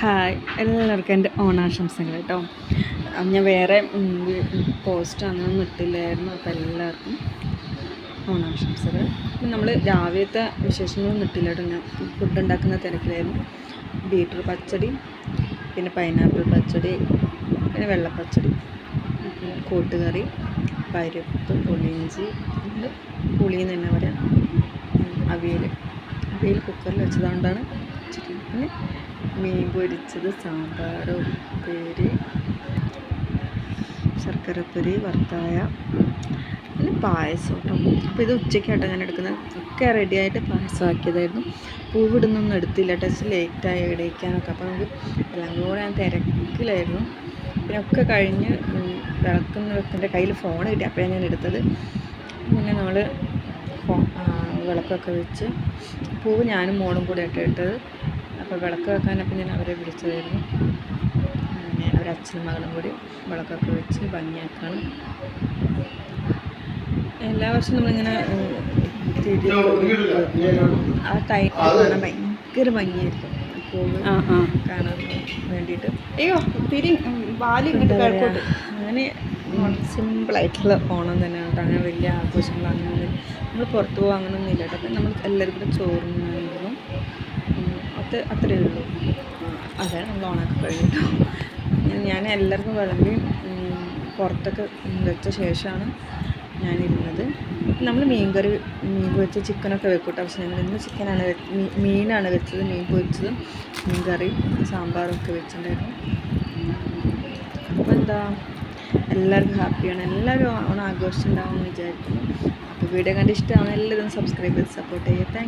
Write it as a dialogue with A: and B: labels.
A: Hi, എല്ലാവർക്കും എൻ്റെ ഓണാശംസകൾ കേട്ടോ. ഞാൻ വേറെ പോസ്റ്റ് അങ്ങനെയൊന്നും ഇട്ടില്ലായിരുന്നു. അപ്പോൾ എല്ലാവർക്കും ഓണാശംസകൾ. അപ്പം നമ്മൾ രാവിലത്തെ വിശേഷങ്ങളൊന്നും ഇട്ടില്ല കേട്ടോ. ഞാൻ ഫുഡ് ഉണ്ടാക്കുന്ന തിരക്കിലായിരുന്നു. ബീട്രൂട്ട് പച്ചടി, പിന്നെ പൈനാപ്പിൾ പച്ചടി, പിന്നെ വെള്ളപ്പച്ചടി, പിന്നെ കൂട്ടുകറി, പരിപ്പ്, പുളിയിഞ്ചി, പുളിയെന്ന് തന്നെ പറയാം, അവിയൽ കുക്കറിൽ വെച്ചതുകൊണ്ടാണ് വെച്ചിട്ടുള്ളത്. പിന്നെ മീൻ പൊരിച്ചത്, സാമ്പാർ, ഉപ്പേരി, ശർക്കരപ്പൊരി, വറുത്തായ, പിന്നെ പായസം കേട്ടോ. അപ്പോൾ ഇത് ഉച്ചയ്ക്കാട്ടോ ഞാൻ എടുക്കുന്നത്. ഒക്കെ റെഡിയായിട്ട് പായസം ആക്കിയതായിരുന്നു. പൂവിടുന്നൊന്നും എടുത്തില്ല കേട്ടോ, ലേറ്റായി ഇടയ്ക്കാനൊക്കെ. അപ്പോൾ നമുക്ക് എല്ലാം കൂടെ ഞാൻ തിരക്കിലായിരുന്നു. പിന്നെ ഒക്കെ കഴിഞ്ഞ് വെക്കുന്ന കയ്യിൽ ഫോൺ കിട്ടി, അപ്പോഴാണ് ഞാൻ എടുത്തത്. പിന്നെ നമ്മൾ വിളക്കൊക്കെ വെച്ച്, പൂവ് ഞാനും മോളും കൂടെ ആയിട്ട് ഇട്ടത്. അപ്പോൾ വിളക്ക് വെക്കാനപ്പോൾ ഞാൻ അവരെ വിളിച്ചതായിരുന്നു. പിന്നെ അവരച്ഛനും മകളും കൂടി വിളക്കൊക്കെ വെച്ച് ഭംഗിയാക്കണം. എല്ലാ വർഷവും നമ്മളിങ്ങനെ ആ ടൈം കാണാൻ ഭയങ്കര ഭംഗിയായിരിക്കും. പൂവ് കാണാൻ വേണ്ടിയിട്ട് അങ്ങനെ സിമ്പിളായിട്ടുള്ള ഓണം തന്നെയാണ് കേട്ടോ. അങ്ങനെ വലിയ ആഘോഷങ്ങൾ അങ്ങനെ നമ്മൾ പുറത്ത് പോകുക അങ്ങനെയൊന്നും ഇല്ല കേട്ടോ. നമ്മൾ എല്ലാവരും കൂടെ ചോറുന്നായിരുന്നു. അത്രയേ ഉള്ളൂ. അതാണ് നമ്മൾ ഓണമൊക്കെ കഴിഞ്ഞിട്ടോ. ഞാൻ എല്ലാവർക്കും വിളമ്പി പുറത്തൊക്കെ വെച്ച ശേഷമാണ് ഞാനിരുന്നത്. നമ്മൾ മീൻ പൊരിച്ച് ചിക്കനൊക്കെ വെക്കും കേട്ടോ. പക്ഷെ ഞങ്ങൾ ഇന്ന് മീനാണ് വെച്ചത്. മീൻ പൊരിച്ചതും മീൻ കറിയും സാമ്പാറും ഒക്കെ വെച്ചിട്ടുണ്ടായിരുന്നു. അപ്പോൾ എന്താ, എല്ലാവർക്കും ഹാപ്പിയാണ്. എല്ലാവരും ഓണം ആഘോഷിച്ചിട്ടുണ്ടാവുമെന്ന് വിചാരിക്കുന്നു. അപ്പോൾ വീഡിയോ കണ്ട് ഇഷ്ടമാണ് എല്ലാവരും സബ്സ്ക്രൈബ് ചെയ്ത് സപ്പോർട്ട് ചെയ്യുക. Thank you.